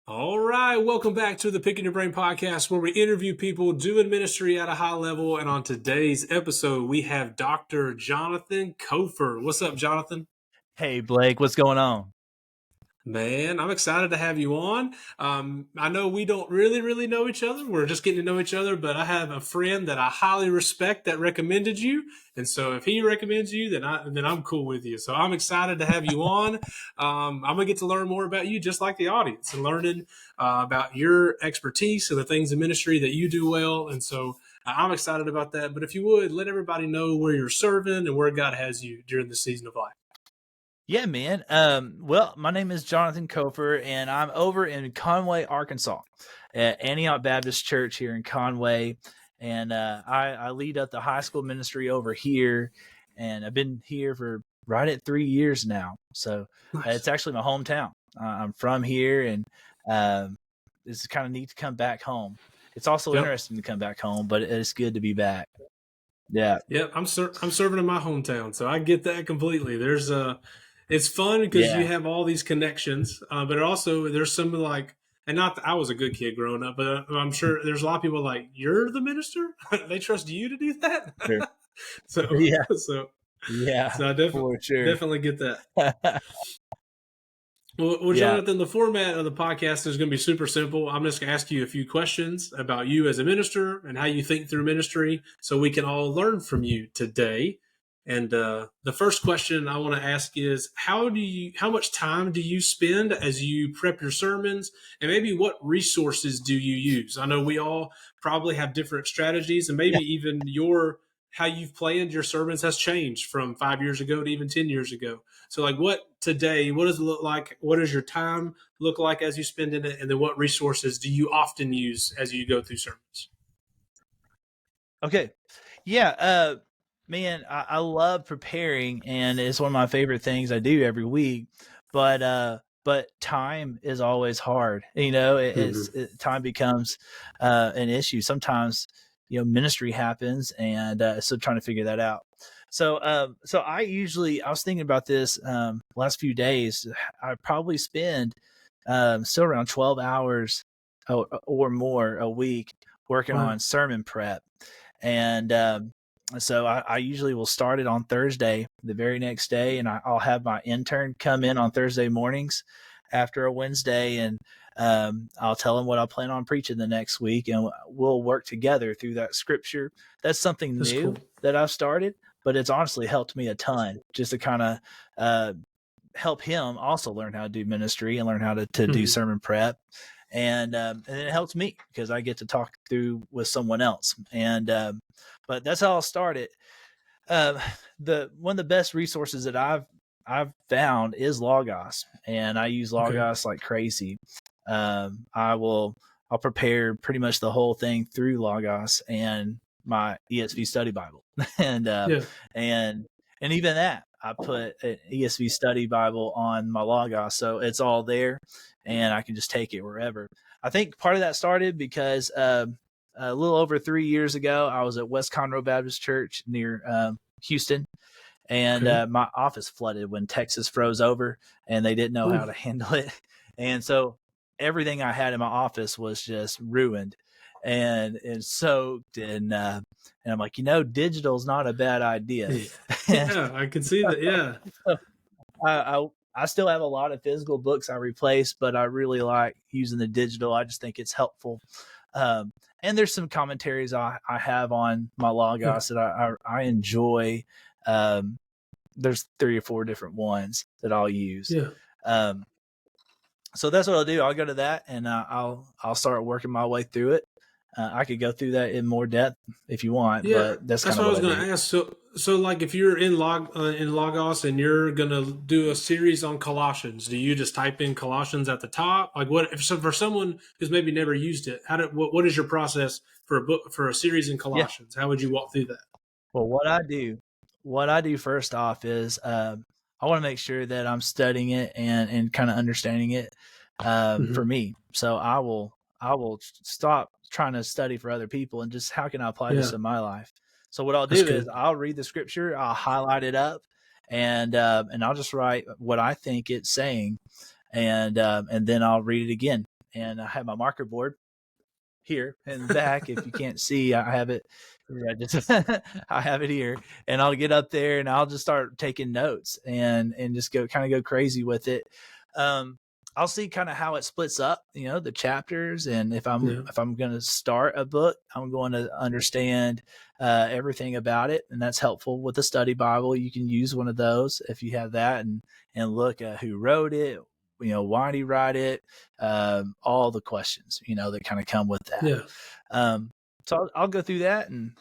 All right, welcome back to the Picking Your Brain podcast, where we interview people doing ministry at a high level. And on today's episode, we have Dr. Jonathan Cofer. What's up, Jonathan? Hey, Blake, what's going on? Man, I'm excited to have you on. I know we don't really know each other. We're just getting to know each other, but I have a friend that I highly respect that recommended you. And so if he recommends you, then I'm cool with you. So I'm excited to have you on. I'm going to get to learn more about you, just like the audience, and learning about your expertise and the things in ministry that you do well. And so I'm excited about that. But if you would, let everybody know where you're serving and where God has you during this season of life. Yeah, man. Well, my name is Jonathan Cofer, and I'm over in Conway, Arkansas, at Antioch Baptist Church here in Conway. And I lead up the high school ministry over here, and I've been here for right at 3 years now. So Nice. it's actually my hometown. I'm from here, and it's kind of neat to come back home. It's also interesting to come back home, but it's good to be back. Yeah. Yep, I'm serving in my hometown, so I get that completely. It's fun because you have all these connections, but it also there's some like, and not that I was a good kid growing up, but I'm sure there's a lot of people like, you're the minister. They trust you to do that. Sure. so Yeah. so Yeah. I For sure. definitely get that. Well, Jonathan, the format of the podcast is going to be super simple. I'm just going to ask you a few questions about you as a minister and how you think through ministry so we can all learn from you today. And the first question I want to ask is, how much time do you spend as you prep your sermons, and maybe what resources do you use? I know we all probably have different strategies, and maybe even how you've planned your sermons has changed from 5 years ago to even 10 years ago. So like what does it look like? What does your time look like as you spend in it? And then what resources do you often use as you go through sermons? Okay. Yeah. Man, I love preparing, and it's one of my favorite things I do every week. But time is always hard. Time becomes an issue. Sometimes, ministry happens, and so trying to figure that out. So I was thinking about this last few days. I probably spend still around 12 hours or more a week working on sermon prep. And so I usually will start it on Thursday, the very next day, and I'll have my intern come in on Thursday mornings after a Wednesday, and I'll tell them what I plan on preaching the next week, and we'll work together through that scripture. That's something new that I've started, but it's honestly helped me a ton just to kind of help him also learn how to do ministry and learn how to do sermon prep. And it helps me because I get to talk through with someone else. And but that's how I'll start it. One of the best resources that I've found is Logos, and I use Logos like crazy. I'll prepare pretty much the whole thing through Logos and my ESV study Bible, and even that I put an ESV study Bible on my Logos, so it's all there, and I can just take it wherever. I think part of that started because a little over 3 years ago, I was at West Conroe Baptist Church near Houston, and my office flooded when Texas froze over, and they didn't know how to handle it, and so everything I had in my office was just ruined and soaked, and I'm like, digital is not a bad idea. Yeah, I can see that. Yeah. I still have a lot of physical books I replace, but I really like using the digital. I just think it's helpful. And there's some commentaries I have on my Logos that I enjoy. There's 3 or 4 different ones that I'll use. Yeah. So that's what I'll do. I'll go to that, and I'll start working my way through it. I could go through that in more depth if you want, but that's kind of what I was going to ask. So like if you're in Logos and you're going to do a series on Colossians, do you just type in Colossians at the top? Like for someone who's maybe never used it, what is your process for a series in Colossians? How would you walk through that? Well, what I do first off is I want to make sure that I'm studying it and kind of understanding it for me. So I will stop trying to study for other people and just how can I apply this in my life. So what I'll do is I'll read the scripture, I'll highlight it up, and I'll just write what I think it's saying, and then I'll read it again and I have my marker board here in the back. If you can't see, I have it. I have it here, and I'll get up there and I'll just start taking notes and just go crazy with it. I'll see kind of how it splits up, the chapters, and if I'm going to start a book, I'm going to understand everything about it, and that's helpful with the study Bible. You can use one of those if you have that, and look at who wrote it, why did he write it, all the questions that kind of come with that. So I'll go through that, and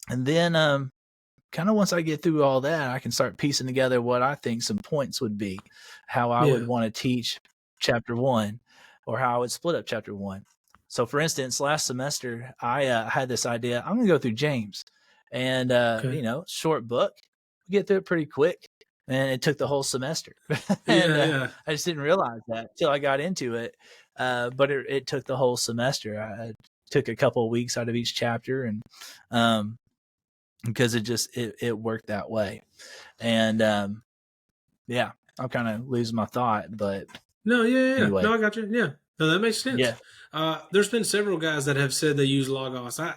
then kind of once I get through all that, I can start piecing together what I think some points would be, how I would want to teach chapter 1, or how I would split up chapter 1. So for instance, last semester I had this idea. I'm going to go through James, and short book, we get through it pretty quick, and it took the whole semester. I just didn't realize that till I got into it. But it took the whole semester. I took a couple of weeks out of each chapter, and because it worked that way. And I'm kind of losing my thought, but anyway. No, I got you. No, that makes sense. There's been several guys that have said they use Logos. I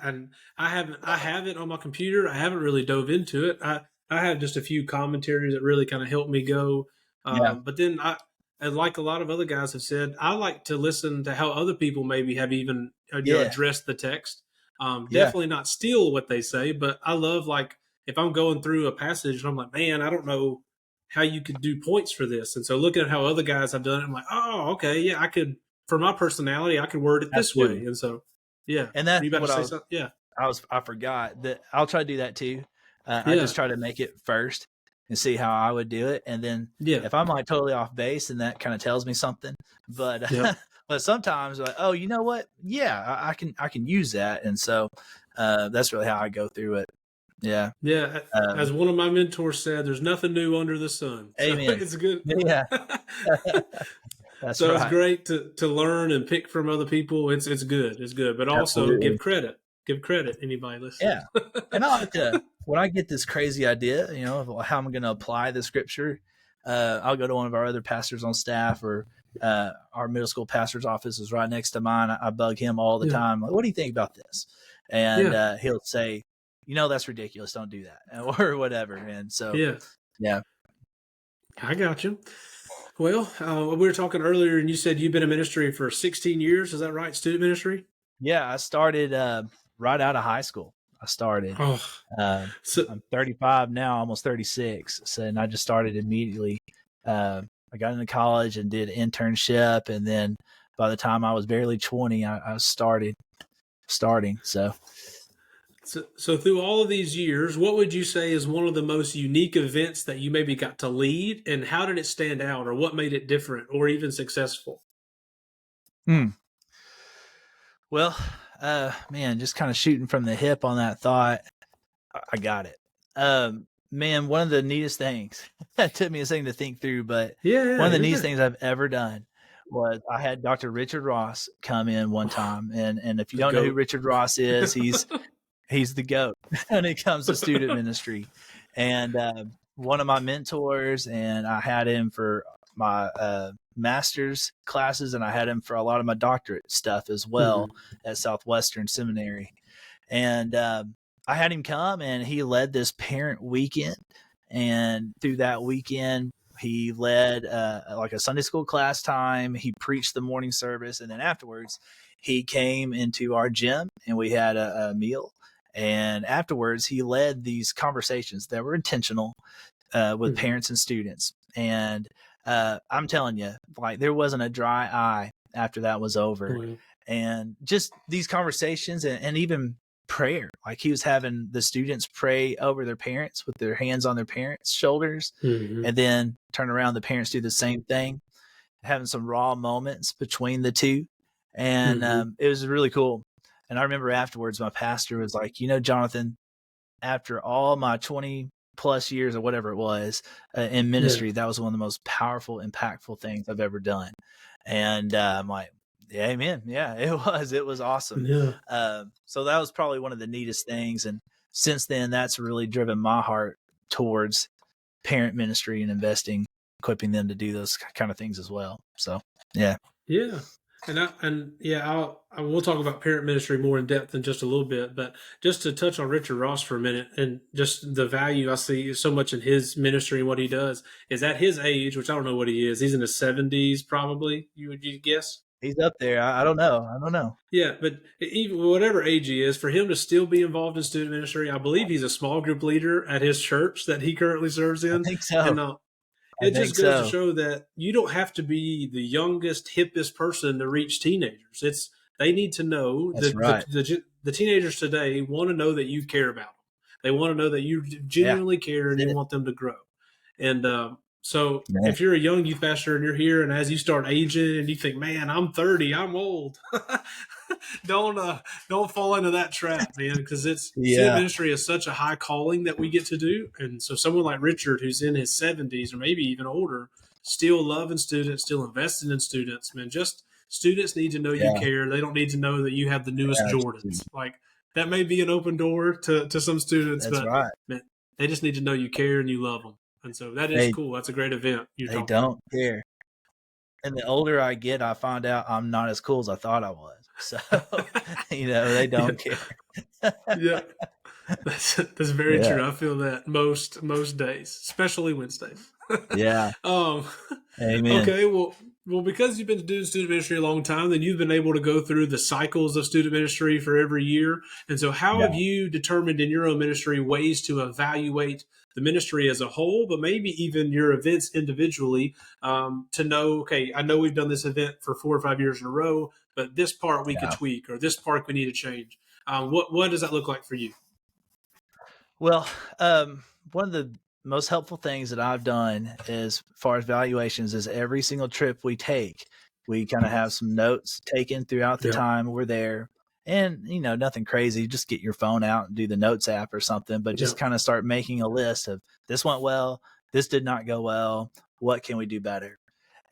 have it on my computer. I haven't really dove into it. I have just a few commentaries that really kind of help me go. But then and like a lot of other guys have said, I like to listen to how other people maybe have even addressed the text. Definitely not steal what they say, but I love, like, if I'm going through a passage and I'm like, man, I don't know how you could do points for this. And so looking at how other guys have done it, I'm like, oh, okay, yeah, I could, for my personality, I could word it this way. And so, And that's what I forgot that I'll try to do that too. I just try to make it first and see how I would do it. And then if I'm like totally off base, and that kind of tells me something, but, but sometimes like, oh, you know what? Yeah, I can use that. And so, that's really how I go through it. Yeah. As one of my mentors said, there's nothing new under the sun. So amen. It's good. Yeah. So it's great to learn and pick from other people. It's good. It's good. But also give credit. Give credit, anybody listening. Yeah. And I'll have to, when I get this crazy idea, of how I'm going to apply the scripture, I'll go to one of our other pastors on staff, or our middle school pastor's office is right next to mine. I bug him all the time. Like, what do you think about this? And he'll say, that's ridiculous. Don't do that, or whatever. And so, I got you. Well, we were talking earlier, and you said you've been in ministry for 16 years. Is that right? Student ministry? Yeah, I started right out of high school. I'm 35 now, almost 36. So, and I just started immediately. I got into college and did internship, and then by the time I was barely 20, I starting. So through all of these years, what would you say is one of the most unique events that you maybe got to lead, and how did it stand out, or what made it different or even successful? Well, man, just kind of shooting from the hip on that thought. I got it. Man, one of the neatest things, that took me a second to think through, but one of the neatest things I've ever done was I had Dr. Richard Ross come in one time. And if you don't know who Richard Ross is, he's the GOAT when it comes to student ministry. And one of my mentors, and I had him for my master's classes, and I had him for a lot of my doctorate stuff as well at Southwestern Seminary. And I had him come, and he led this parent weekend. And through that weekend, he led like a Sunday school class time. He preached the morning service, and then afterwards, he came into our gym, and we had a meal. And afterwards, he led these conversations that were intentional with parents and students. And I'm telling you, like, there wasn't a dry eye after that was over. And just these conversations, and even prayer, like he was having the students pray over their parents with their hands on their parents' shoulders, and then turn around, the parents do the same thing, having some raw moments between the two. And it was really cool. And I remember afterwards, my pastor was like, Jonathan, after all my 20 plus years or whatever it was in ministry, that was one of the most powerful, impactful things I've ever done. And I'm like, yeah, amen. Yeah, it was awesome. So that was probably one of the neatest things. And since then, that's really driven my heart towards parent ministry and investing, equipping them to do those kind of things as well. So, yeah. I will talk about parent ministry more in depth in just a little bit, but just to touch on Richard Ross for a minute and just the value I see so much in his ministry and what he does is at his age, which I don't know what he is. He's in his 70s, probably. You guess? He's up there. I don't know. I don't know. Yeah, but even whatever age he is, for him to still be involved in student ministry, I believe he's a small group leader at his church that he currently serves I in, think so. and I it think just goes to so. show that you don't have to be the youngest, hippest person to reach teenagers. It's they need to know That's that right. the teenagers today want to know that you care about them. They want to know that you Yeah, genuinely care and that's you it. want them to grow. And so, Yeah. if you're a young youth pastor and you're here, and as you start aging and you think, "Man, I'm 30, I'm old," don't don't fall into that trap, man, because it's student Yeah. ministry is such a high calling that we get to do. And so someone like Richard, who's in his 70s or maybe even older, still loving students, still investing in students, man. Just students need to know you Yeah. care. They don't need to know that you have the newest Absolutely. Jordans. Like that may be an open door to some students, That's but right. man, they just need to know you care and you love them. And so that is They cool. That's a great event you're they talking about. don't care. And the older I get, I find out I'm not as cool as I thought I was. So, they Yeah, don't care. yeah. That's very Yeah. true. I feel that most days, especially Wednesdays. Yeah. um, Amen. okay, well, because you've been doing student ministry a long time, then you've been able to go through the cycles of student ministry for every year. And so, how have Yeah. you determined in your own ministry ways to evaluate the ministry as a whole, but maybe even your events individually, to know, okay, I know we've done this event for 4 or 5 years in a row, but this part we could Yeah. tweak, or this part we need to change. What does that look like for you? Well, one of the most helpful things that I've done as far as valuations is every single trip we take, we kind of have some notes taken throughout the Yeah, time we're there. And, nothing crazy. Just get your phone out and do the notes app or something, but yeah, just kind of start making a list of this went well, this did not go well, what can we do better?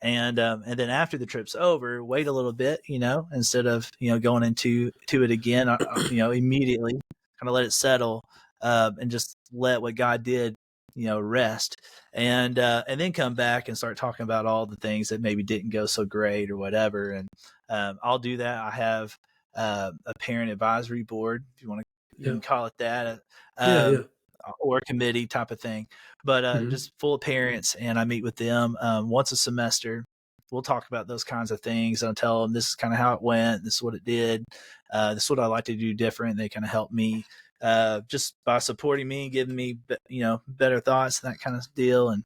And then after the trip's over, wait a little bit, instead of going to it again, immediately, kind of let it settle, and just let what God did, rest, and then come back and start talking about all the things that maybe didn't go so great or whatever. And I'll do that. I have a parent advisory board, if you yeah, can call it that, yeah, yeah. or committee type of thing, but Hmm. just full of parents, and I meet with them once a semester. We'll talk about those kinds of things. I'll tell them this is kind of how it went. This is what it did. This is what I like to do different. They kind of help me just by supporting me, giving me better thoughts, that kind of deal, and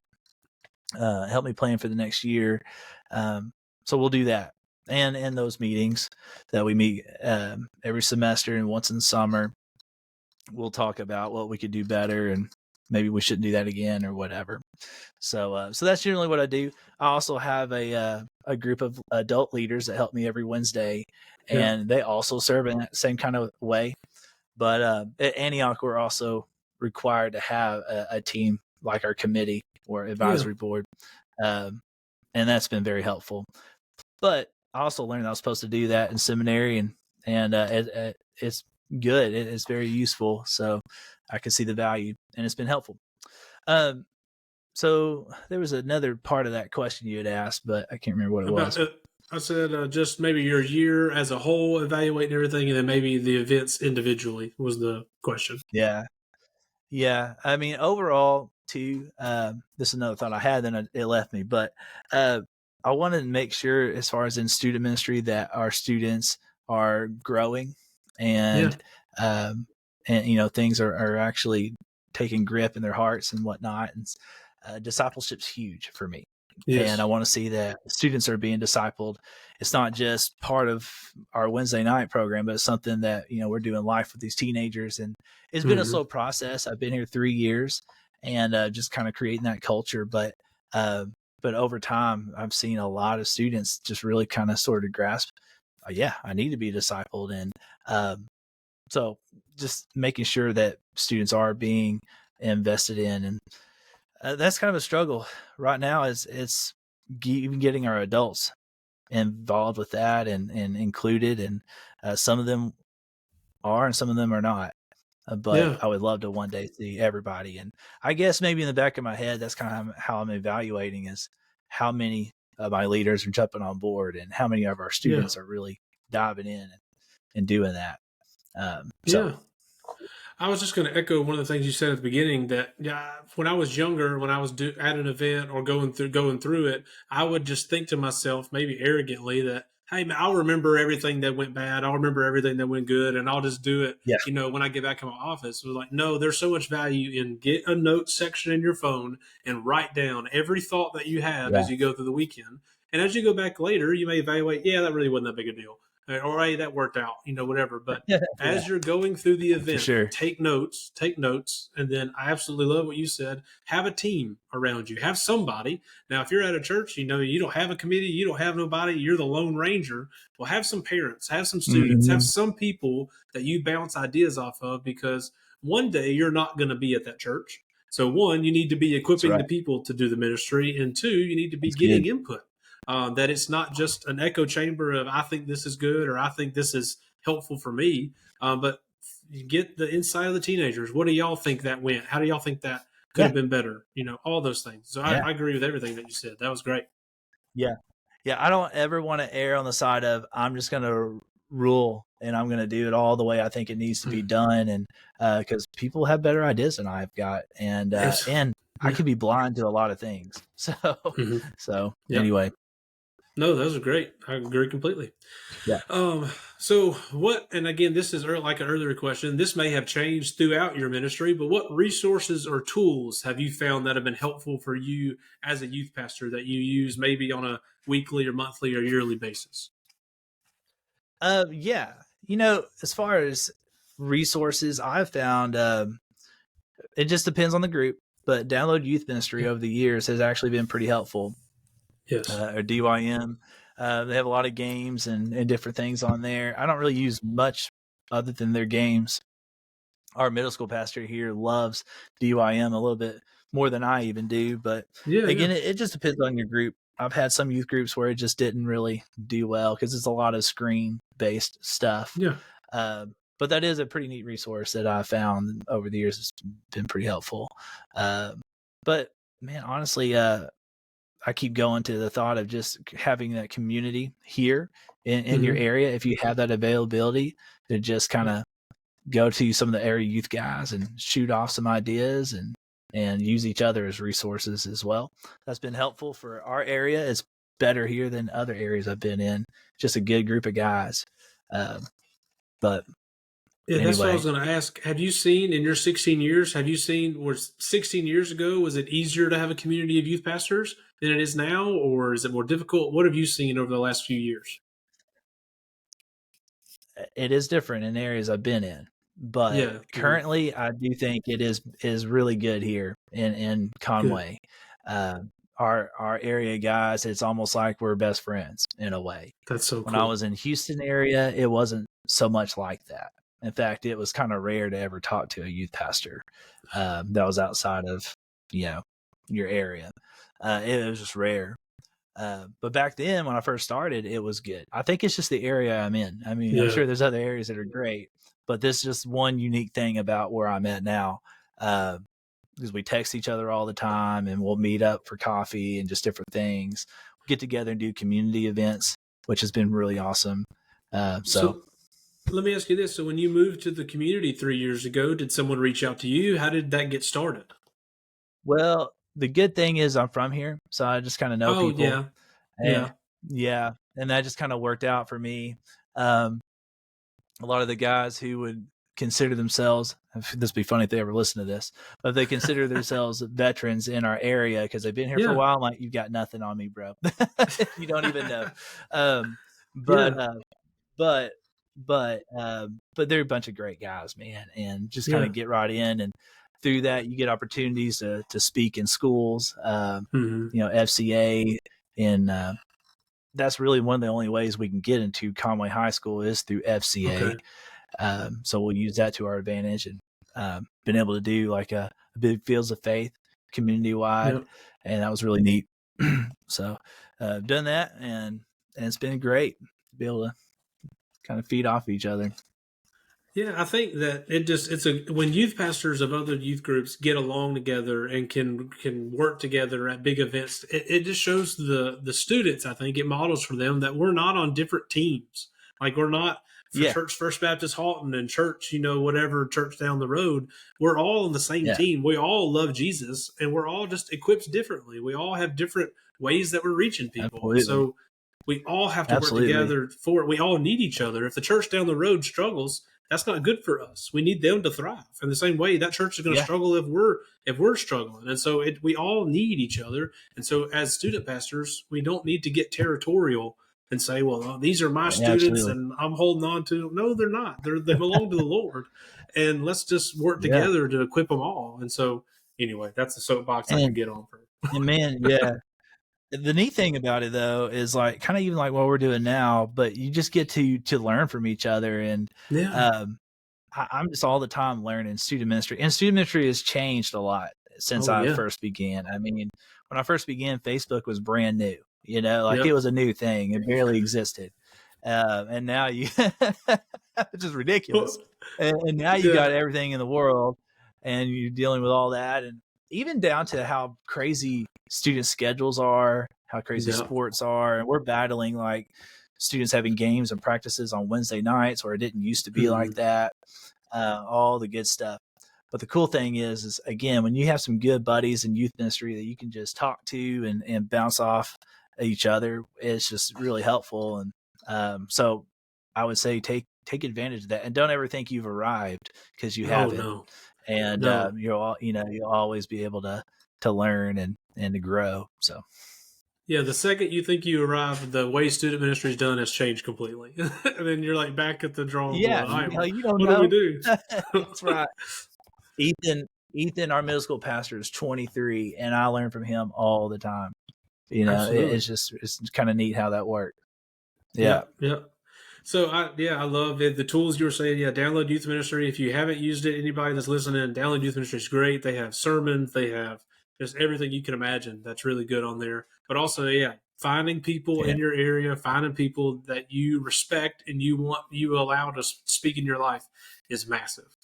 help me plan for the next year. So we'll do that, and in those meetings that we meet every semester and once in summer, we'll talk about what we could do better, and maybe we shouldn't do that again or whatever. So that's generally what I do. I also have a group of adult leaders that help me every Wednesday, Yeah. and they also serve in that same kind of way. But at Antioch, we're also required to have a team like our committee or Yeah. advisory board, um, and that's been very helpful. But I also learned I was supposed to do that in seminary, and it's good. It's very useful, so I can see the value, and it's been helpful. Um, so there was another part of that question you had asked, but I can't remember what it About was. I said just maybe your year as a whole, evaluating everything, and then maybe the events individually was the question. Yeah, yeah. I mean, overall, too. This is another thought I had, then it left me. But uh, I wanted to make sure, as far as in student ministry, that our students are growing, Yeah. and um, and things are actually taking grip in their hearts and whatnot. And discipleship's huge for me, and I Yes. want to see that students are being discipled. It's not just part of our Wednesday night program, but it's something that we're doing life with these teenagers, and it's been a Hmm. slow process. I've been here 3 years, and just kind of creating that culture, uh, but over time, I've seen a lot of students just really kind of sort of grasp, yeah, I need to be discipled, and um, so just making sure that students are being invested in, and that's kind of a struggle right now. Is it's even getting our adults involved with that and included, and some of them are and some of them are not. But Yeah. I would love to one day see everybody. And I guess maybe in the back of my head, that's kind of how I'm evaluating is how many my leaders are jumping on board, and how many of our students are really diving in and doing that. So I was just going to echo one of the things you said at the beginning that when I was younger, when I was at an event or going through it, I would just think to myself, maybe arrogantly, that hey, man, I'll remember everything that went bad, I'll remember everything that went good, and I'll just do it. yeah, When I get back in my office, it was like, no, there's so much value in get a note section in your phone and write down every thought that you have yeah, as you go through the weekend. And as you go back later, you may evaluate, yeah, that really wasn't that big a deal, or hey, that worked out, whatever. But yeah, as you're going through the for event, sure. take notes, and then I absolutely love what you said. Have a team around you. Have somebody. Now, if you're at a church, you don't have a committee, you don't have nobody, you're the lone ranger. Well, have some parents, have some students, have Mm-hmm. some people that you bounce ideas off of, because one day you're not going to be at that church. So, one, you need to be That's equipping right. the people to do the ministry, and two, you need to be That's getting good. input. That it's not just an echo chamber of I think this is good or I think this is helpful for me, but you get the inside of the teenagers. What do y'all think that went? How do y'all think that could Yeah, have been better? All those things. So yeah, I agree with everything that you said. That was great. yeah. Yeah, I don't ever want to err on the side of I'm just going to rule and I'm going to do it all the way I think it needs to be done, and because people have better ideas than I've got, and It's, I yeah. can be blind to a lot of things. So, Mm-hmm. so Yep. anyway, No, those are great. I agree completely. yeah. So what? And again, this is like an earlier question. This may have changed throughout your ministry, but what resources or tools have you found that have been helpful for you as a youth pastor that you use maybe on a weekly or monthly or yearly basis? Yeah. As far as resources, I've found it just depends on the group, but Download Youth Ministry Yeah. over the years has actually been pretty helpful. Yes. Or DYM. They have a lot of games and different things on there. I don't really use much other than their games. Our middle school pastor here loves DYM a little bit more than I even do. But Yeah. Yeah. again, it just depends on your group. I've had some youth groups where it just didn't really do well because it's a lot of screen based stuff. Yeah. But that is a pretty neat resource that I found over the years. It's been pretty helpful. But man, honestly, I keep going to the thought of just having that community here in your Mm-hmm. area. If you have that availability to just kind of go to some of the area youth guys and shoot off some ideas and use each other as resources as well. That's been helpful for our area. It's better here than other areas I've been in. Just a good group of guys. But Yeah, that's what I was anyway, going to ask. Have you seen in your 16 years, was 16 years ago, was it easier to have a community of youth pastors than it is now, or is it more difficult? What have you seen over the last few years? it is different in areas I've been in. But Yeah. Mm-hmm. currently, I do think it is really good here in Good. Conway. Uh, our area guys, it's almost like we're best friends in a way. That's so When I cool. was in Houston area, it wasn't so much like that. In fact, it was kind of rare to ever talk to a youth pastor that was outside of your area. It was just rare. But back then, when I first started, it was good. I think it's just the area I'm in. I mean, I'm Yeah. sure there's other areas that are great, but this is just one unique thing about where I'm at now. Because we text each other all the time and we'll meet up for coffee and just different things. We get together and do community events, which has been really awesome. So, So let me ask you this. So when you moved to the community 3 years ago, did someone reach out to you? How did that get started? well, the good thing is I'm from here, so I just kind of know Oh, people. yeah. And Yeah. yeah, and that just kind of worked out for me. Um, a lot of the guys who would consider themselves, this would be funny if they ever listen to this, but they consider themselves veterans in our area because they've been here for a Yeah. while. I'm like, you've got nothing on me, bro. You don't even know. Um, but, Yeah. uh, but, but they're a bunch of great guys, man. And just kind Yeah. of get right in. And through that, you get opportunities to speak in schools, Mm-hmm. FCA, and that's really one of the only ways we can get into Conway High School is through FCA. Okay. So we'll use that to our advantage and been able to do like a big Fields of Faith community wide, Yeah. and that was really neat. So done that, and it's been great to be able to kind of feed off each other. Yeah, I think that when youth pastors of other youth groups get along together and can work together at big events, it just shows the students. I think it models for them that we're not on different teams. Like we're not for Yeah, Church First Baptist Halton and church, whatever church down the road. We're all on the same yeah, team. We all love Jesus, and we're all just equipped differently. We all have different ways that we're reaching people, and absolutely, so we all have to work absolutely, together for it. We all need each other. If the church down the road struggles, that's not good for us. We need them to thrive. In the same way, that church is going to yeah, struggle if we're struggling. And so we all need each other. And so as student pastors, we don't need to get territorial and say, well, these are my yeah, students absolutely, and I'm holding on to them. No, they're not. They belong to the Lord. And let's just work yeah, together to equip them all. And so anyway, that's a soapbox I could and get on for. and man, yeah. The neat thing about it though is like kind of even like what we're doing now, but you just get to learn from each other, and Yeah. um, I'm just all the time learning student ministry, and student ministry has changed a lot since Oh I yeah. first began. I mean, when I first began, Facebook was brand new, like it Yep. was a new thing. It barely existed. And now you, which is ridiculous. And now you Yeah. got everything in the world, and you're dealing with all that, and even down to how crazy student schedules are, how crazy Yep. sports are, and we're battling like students having games and practices on Wednesday nights, where it didn't used to be like Mhm. that. All the good stuff. But the cool thing is again, when you have some good buddies in youth ministry that you can just talk to and bounce off each other, it's just really helpful. And so I would say take advantage of that, and don't ever think you've arrived, because you Oh haven't. no. And No. you'll always be able to learn and to grow. So Yeah, the second you think you arrive, the way student ministry is done has changed completely. And then you're like back at the drawing yeah, board. All right, you don't what do we know. do? That's right. Ethan, our middle school pastor, is 23, and I learn from him all the time. Absolutely. It's kind of neat how that worked. Yeah, Yeah, yeah. So I love it. The tools you were saying. Yeah, download Youth Ministry. If you haven't used it, anybody that's listening, download Youth Ministry is great. They have sermons. They have just everything you can imagine. That's really good on there. But also, yeah, finding people yeah, in your area, finding people that you respect and you allow to speak in your life is massive.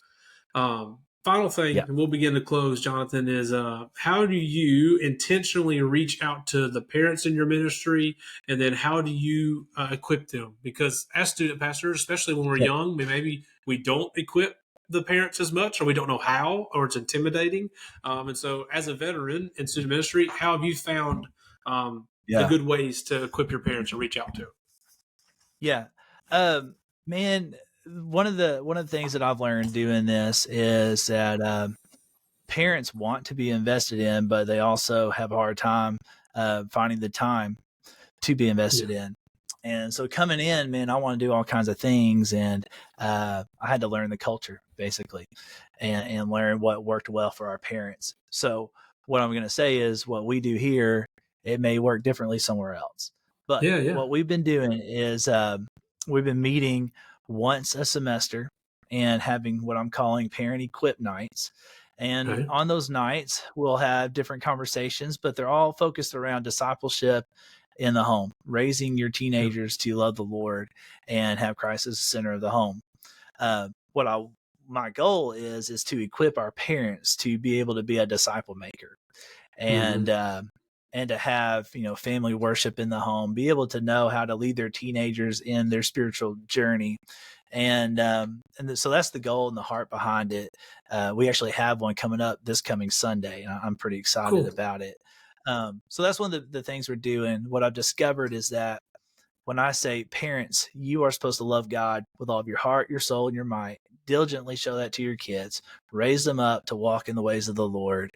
Final thing, yeah, and we'll begin to close, Jonathan, is how do you intentionally reach out to the parents in your ministry, and then how do you equip them? Because as student pastors, especially when we're yeah, young, maybe we don't equip the parents as much, or we don't know how, or it's intimidating. And so, as a veteran in student ministry, how have you found the yeah, good ways to equip your parents and reach out to? yeah. Man, one of the things that I've learned doing this is that parents want to be invested in, but they also have a hard time finding the time to be Yeah, invested in. And so coming in, man, I want to do all kinds of things, and I had to learn the culture basically, and learn what worked well for our parents. So what I'm going to say is what we do here, it may work differently somewhere else. But yeah, yeah. what we've been doing is we've been meeting once a semester and having what I'm calling parent equip nights. And Okay. on those nights, we'll have different conversations, but they're all focused around discipleship in the home, raising your Yeah, teenagers to love the Lord and have Christ as the center of the home. What I My goal is to equip our parents to be able to be a disciple maker, hmm, and to have family worship in the home, be able to know how to lead their teenagers in their spiritual journey. And so that's the goal and the heart behind it. We actually have one coming up this coming Sunday, and I'm pretty excited cool. about it. So that's one of the things we're doing. What I've discovered is that when I say parents, you are supposed to love God with all of your heart, your soul, and your might. Diligently show that to your kids. Raise them up to walk in the ways of the Lord.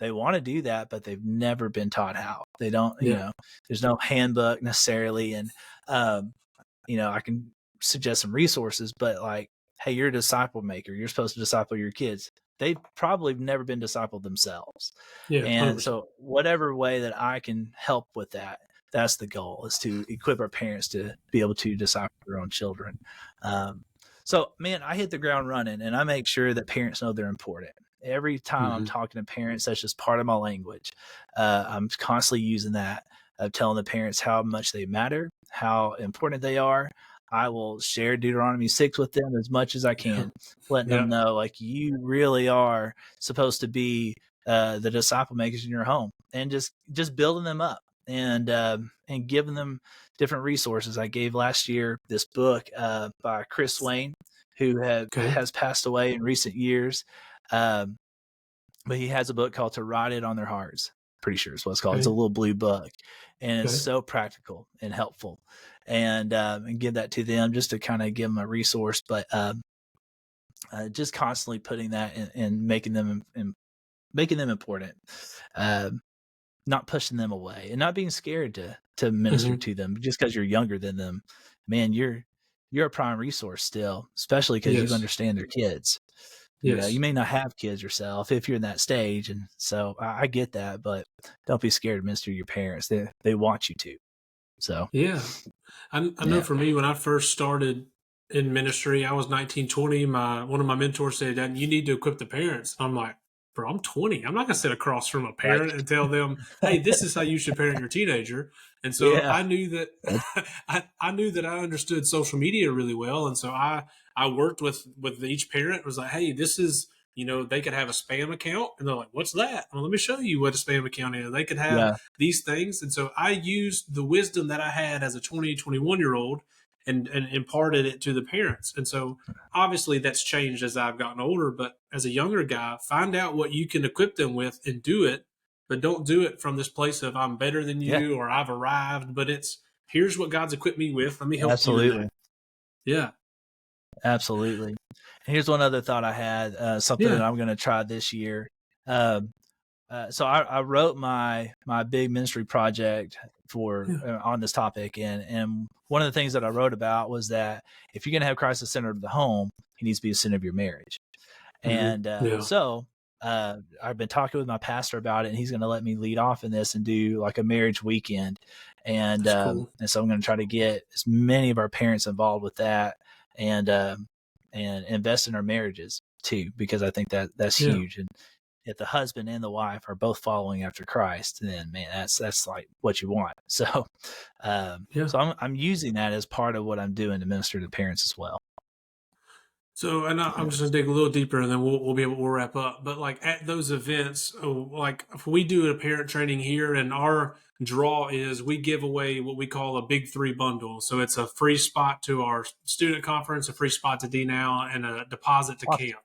They want to do that, but they've never been taught how. They don't, Yeah, there's no handbook necessarily. And, um, I can suggest some resources, but like, hey, you're a disciple maker. You're supposed to disciple your kids. They've probably never been discipled themselves. yeah, And 100%. so, whatever way that I can help with that, that's the goal, is to equip our parents to be able to disciple their own children. Um, so, man, I hit the ground running, and I make sure that parents know they're important. Every time I'm Hmm. talking to parents, that's just part of my language. I'm constantly using that of telling the parents how much they matter, how important they are. I will share Deuteronomy 6 with them as much as I Yeah. can, letting them Yeah. know like you really are supposed to be the disciple makers in your home, and just building them up and giving them different resources. I gave last year this book by Chris Swain, who Okay. has passed away in recent years. Um, but he has a book called To Write It on Their Hearts. Pretty sure it's what it's called. It's a Okay. little blue book, and it's Okay. so practical and helpful. And give that to them just to kind of give them a resource, but just constantly putting that in, and making them important, not pushing them away, and not being scared to minister Hmm. to them just because you're younger than them. Man, you're a prime resource still, especially because you Yes. understand their kids. You Yes. may not have kids yourself if you're in that stage, and so I get that, but don't be scared to minister to your parents. They want you to. So Yeah. I know yeah, for me, when I first started in ministry, I was 19, 20. One of my mentors said, "Dan, you need to equip the parents." I'm like, bro, I'm 20. I'm not gonna sit across from a right. parent and tell them, "Hey, this is how you should parent your teenager." And so Yeah, I knew that I knew that I understood social media really well, and so I worked with each parent. It was like, "Hey, this is." They could have a spam account, and they're like, "What's that?" Well, let me show you what a spam account is. They could have yeah, these things. And so I used the wisdom that I had as a 20, 21-year-old and imparted it to the parents. And so obviously that's changed as I've gotten older. But as a younger guy, find out what you can equip them with and do it. But don't do it from this place of I'm better than yeah, you or I've arrived. But it's here's what God's equipped me with. Let me help you in that. absolutely, Yeah. absolutely. And here's one other thought I had, something that Yeah. I'm going to try this year. Um, so I wrote my big ministry project for Yeah. on this topic, and one of the things that I wrote about was that if you're going to have Christ the center of the home, he needs to be the center of your marriage. Hmm. And Yeah. so I've been talking with my pastor about it, and he's going to let me lead off in this and do like a marriage weekend. And That's cool. and so I'm going to try to get as many of our parents involved with that, and invest in our marriages too, because I think that that's Yeah. huge. And if the husband and the wife are both following after Christ, then man, that's like what you want. So, Yeah. so I'm using that as part of what I'm doing to minister to parents as well. So, and Yeah. I'm just gonna dig a little deeper, and then we'll wrap up. But like at those events, like if we do a parent training here, and our draw is we give away what we call a big three bundle. So it's a free spot to our student conference, a free spot to D Now, and a deposit to Awesome. camp.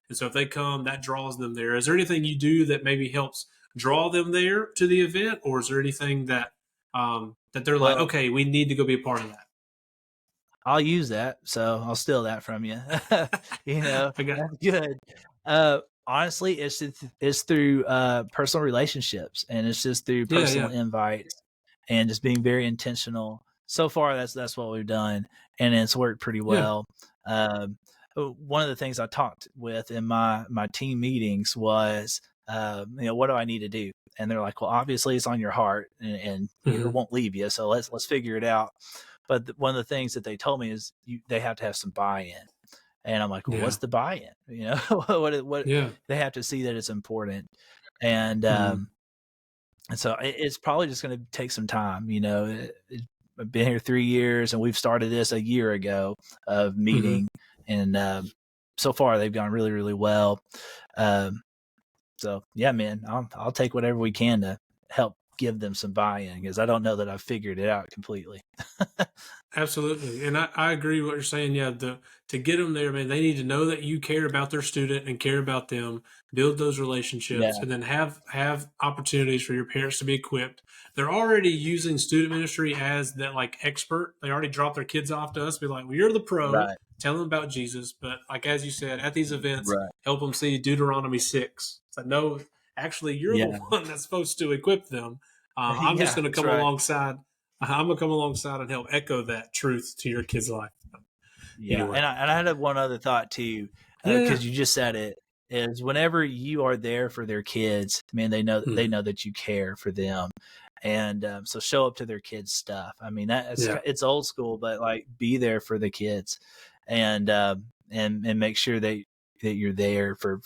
And so if they come, that draws them there. Is there anything you do that maybe helps draw them there to the event, or is there anything that they're like, Well, okay, we need to go be a part of I'll use that, so I'll steal that from you. that? I got That's good. Honestly, it's through personal relationships, and it's just through yeah, personal yeah, invites, and just being very intentional. So far, that's what we've done, and it's worked pretty yeah, well. Um, One of the things I talked with in my team meetings was, what do I need to do? And they're like, well, obviously it's on your heart, and it hmm, won't leave you. So let's figure it out. But one of the things that they told me is they have to have some buy-in, and I'm like, well, yeah, what's the buy-in? What yeah. they have to see that it's important, and Mhm. so it's probably just going to take some time. I've been here 3 years, and we've started this a year ago of Mhm. meeting, and so far they've gone really, really well. Um, so yeah, man, I'll take whatever we can to help give them some buy-in, because I don't know that I've figured it out completely. Absolutely, and I agree with what you're saying. Yeah, to get them there, man, they need to know that you care about their student and care about them. Build those relationships, Yeah, and then have opportunities for your parents to be equipped. They're already using student ministry as that like expert. They already drop their kids off to us, be like, "Well, you're the pro. right, Tell them about Jesus." But like as you said, at these events, right. help them see Deuteronomy 6. It's like, no, actually, you're the Yeah. one that's supposed to equip them. I'm just Yeah, going to that's come right. alongside. I'm gonna come alongside and help echo that truth to your kid's life. Yeah, Anyway, and I had one other thought too, yeah, yeah, because you just said it, is whenever you are there for their kids, man, they hmm, know that you care for them, and so show up to their kids' stuff. I mean, yeah, it's old school, but like be there for the kids, and and make sure that you're there for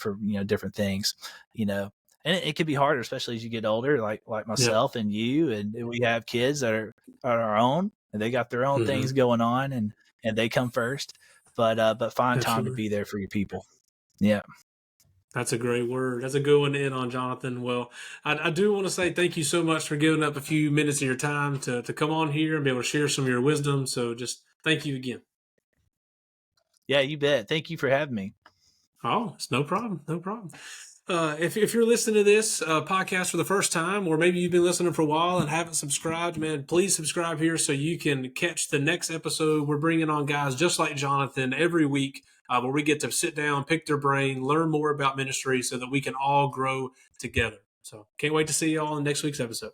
different things, you know. And it can be harder, especially as you get older, like yeah, myself and you, and we have kids that are our own. and they got their own things going on, and they come first. But find time to be there for your people. Yeah. That's a great word. That's a good one to end on, Jonathan. Well, I do want to say thank you so much for giving up a few minutes of your time to come on here and be able to share some of your wisdom. So just thank you again. Yeah, you bet. Thank you for having me. Oh, it's no problem. No problem. If you're listening to this podcast for the first time, or maybe you've been listening for a while and haven't subscribed, man, please subscribe here so you can catch the next episode. We're bringing on guys just like Jonathan every week where we get to sit down, pick their brain, learn more about ministry so that we can all grow together. So can't wait to see you all in next week's episode.